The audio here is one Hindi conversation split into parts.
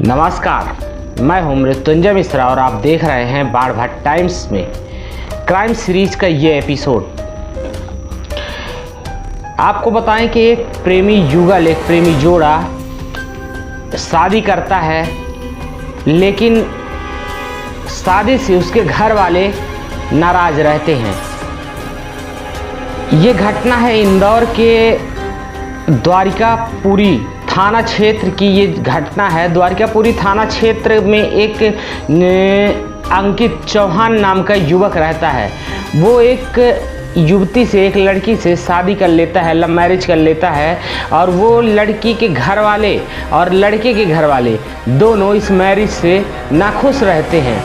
नमस्कार, मैं हूं मृत्युंजय मिश्रा और आप देख रहे हैं बाढ़ टाइम्स में क्राइम सीरीज का ये एपिसोड। आपको बताएं कि एक प्रेमी जोड़ा शादी करता है, लेकिन शादी से उसके घर वाले नाराज रहते हैं। ये घटना है इंदौर के द्वारिकापुरी थाना क्षेत्र की। ये घटना है द्वारिकापुरी थाना क्षेत्र में एक अंकित चौहान नाम का युवक रहता है। वो एक युवती से, एक लड़की से शादी कर लेता है, लव मैरिज कर लेता है। और वो लड़की के घर वाले और लड़के के घर वाले दोनों इस मैरिज से नाखुश रहते हैं।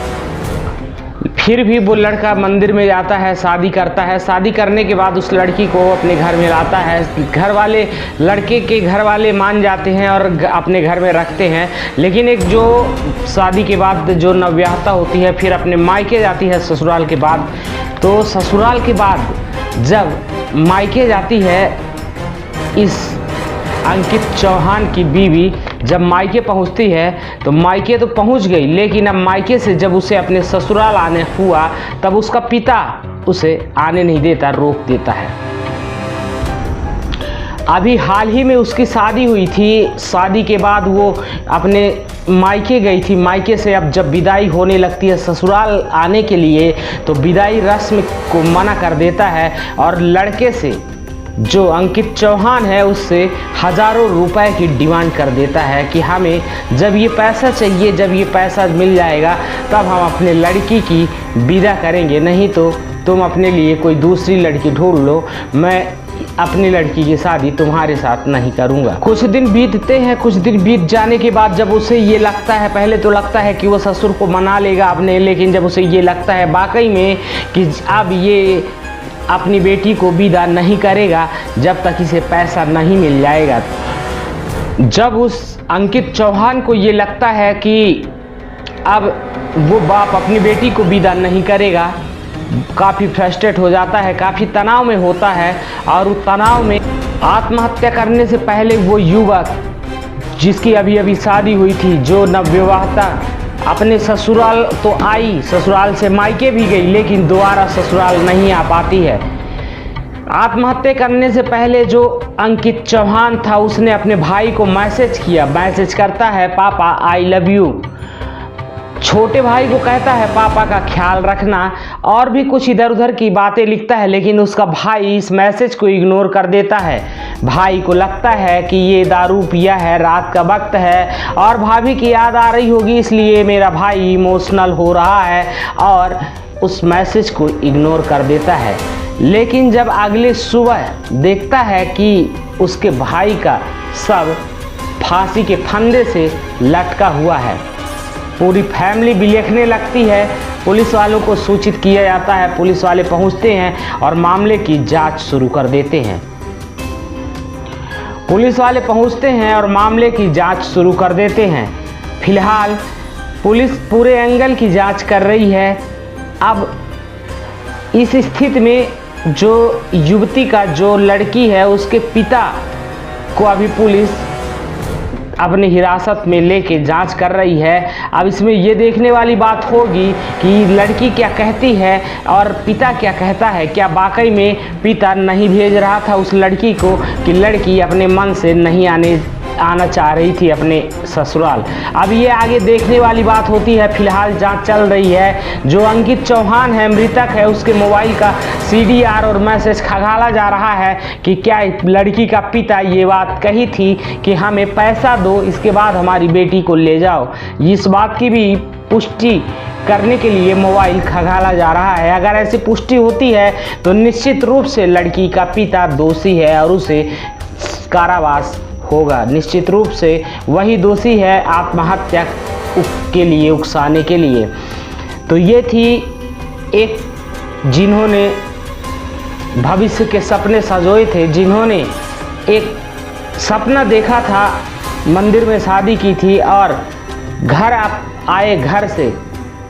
फिर भी वो लड़का मंदिर में जाता है, शादी करता है। शादी करने के बाद उस लड़की को अपने घर में लाता है। घर वाले, लड़के के घर वाले मान जाते हैं और अपने घर में रखते हैं। लेकिन एक जो शादी के बाद जो नवविवाहिता होती है, फिर अपने मायके जाती है ससुराल के बाद। तो ससुराल के बाद जब मायके जाती है, इस अंकित चौहान की बीवी जब मायके पहुंचती है, तो मायके तो पहुंच गई, लेकिन अब मायके से जब उसे अपने ससुराल आने हुआ, तब उसका पिता उसे आने नहीं देता, रोक देता है। अभी हाल ही में उसकी शादी हुई थी। शादी के बाद वो अपने मायके गई थी। मायके से अब जब विदाई होने लगती है ससुराल आने के लिए, तो विदाई रस्म को मना कर देता है और लड़के से, जो अंकित चौहान है, उससे हज़ारों रुपए की डिमांड कर देता है कि हमें जब ये पैसा चाहिए, जब ये पैसा मिल जाएगा तब हम अपने लड़की की विदा करेंगे, नहीं तो तुम अपने लिए कोई दूसरी लड़की ढूंढ लो, मैं अपनी लड़की की शादी तुम्हारे साथ नहीं करूंगा। कुछ दिन बीतते हैं। कुछ दिन बीत जाने के बाद जब उसे ये लगता है, पहले तो लगता है कि वो ससुर को मना लेगा अपने, लेकिन जब उसे ये लगता है वाकई में कि अब ये अपनी बेटी को विदा नहीं करेगा जब तक इसे पैसा नहीं मिल जाएगा। जब उस अंकित चौहान को ये लगता है कि अब वो बाप अपनी बेटी को विदा नहीं करेगा, काफ़ी फ्रस्ट्रेट हो जाता है, काफ़ी तनाव में होता है। और उस तनाव में आत्महत्या करने से पहले वो युवक, जिसकी अभी अभी शादी हुई थी, जो नवविवाहिता, अपने ससुराल तो आई, ससुराल से मायके भी गई, लेकिन दोबारा ससुराल नहीं आ पाती है। आत्महत्या करने से पहले जो अंकित चौहान था, उसने अपने भाई को मैसेज किया। मैसेज करता है, पापा आई लव यू। छोटे भाई को कहता है पापा का ख्याल रखना, और भी कुछ इधर उधर की बातें लिखता है, लेकिन उसका भाई इस मैसेज को इग्नोर कर देता है। भाई को लगता है कि ये दारू पिया है, रात का वक्त है और भाभी की याद आ रही होगी, इसलिए मेरा भाई इमोशनल हो रहा है और उस मैसेज को इग्नोर कर देता है। लेकिन जब अगले सुबह देखता है कि उसके भाई का शव फांसी के फंदे से लटका हुआ है, पूरी फैमिली बिलखने लगती है। पुलिस वालों को सूचित किया जाता है। पुलिस वाले पहुंचते हैं और मामले की जांच शुरू कर देते हैं। पुलिस वाले पहुंचते हैं और मामले की जांच शुरू कर देते हैं। फिलहाल पुलिस पूरे एंगल की जांच कर रही है। अब इस स्थिति में जो युवती का, जो लड़की है, उसके पिता को अभी पुलिस अपनी हिरासत में लेके जांच कर रही है। अब इसमें ये देखने वाली बात होगी कि लड़की क्या कहती है और पिता क्या कहता है। क्या वाकई में पिता नहीं भेज रहा था उस लड़की को, कि लड़की अपने मन से नहीं आना चाह रही थी अपने ससुराल। अब ये आगे देखने वाली बात होती है। फिलहाल जांच चल रही है। जो अंकित चौहान है, मृतक है, उसके मोबाइल का CDR और मैसेज खंगाला जा रहा है कि क्या लड़की का पिता ये बात कही थी कि हमें पैसा दो, इसके बाद हमारी बेटी को ले जाओ। इस बात की भी पुष्टि करने के लिए मोबाइल खंगाला जा रहा है। अगर ऐसी पुष्टि होती है तो निश्चित रूप से लड़की का पिता दोषी है और उसे कारावास होगा। निश्चित रूप से वही दोषी है आत्महत्या के लिए उकसाने के लिए। तो ये थी एक, जिन्होंने भविष्य के सपने संजोए थे, जिन्होंने एक सपना देखा था, मंदिर में शादी की थी और घर आए, घर से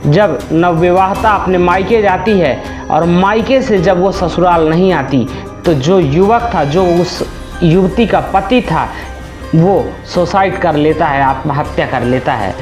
जब नवविवाहिता अपने मायके जाती है और मायके से जब वो ससुराल नहीं आती, तो जो युवक था, जो उस युवती का पति था, वो सुसाइड कर लेता है, आत्महत्या कर लेता है।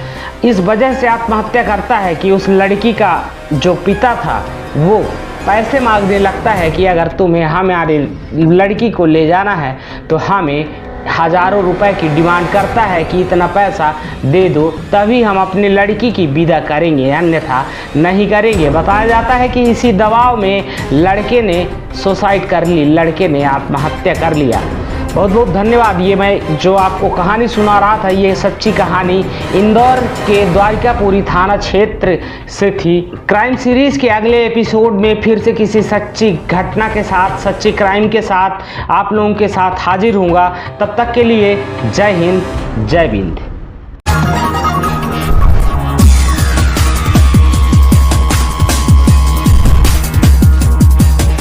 इस वजह से आत्महत्या करता है कि उस लड़की का जो पिता था वो पैसे मांगने लगता है कि अगर तुम्हें हमारे लड़की को ले जाना है तो हमें हज़ारों रुपए की डिमांड करता है कि इतना पैसा दे दो तभी हम अपनी लड़की की विदा करेंगे, अन्यथा नहीं करेंगे। बताया जाता है कि इसी दबाव में लड़के ने सुसाइड कर ली, लड़के ने आत्महत्या कर लिया। बहुत बहुत धन्यवाद। ये मैं जो आपको कहानी सुना रहा था ये सच्ची कहानी इंदौर के द्वारिकापुरी थाना क्षेत्र से थी। क्राइम सीरीज़ के अगले एपिसोड में फिर से किसी सच्ची घटना के साथ, सच्ची क्राइम के साथ आप लोगों के साथ हाजिर होऊंगा। तब तक के लिए जय हिंद, जय बिंद।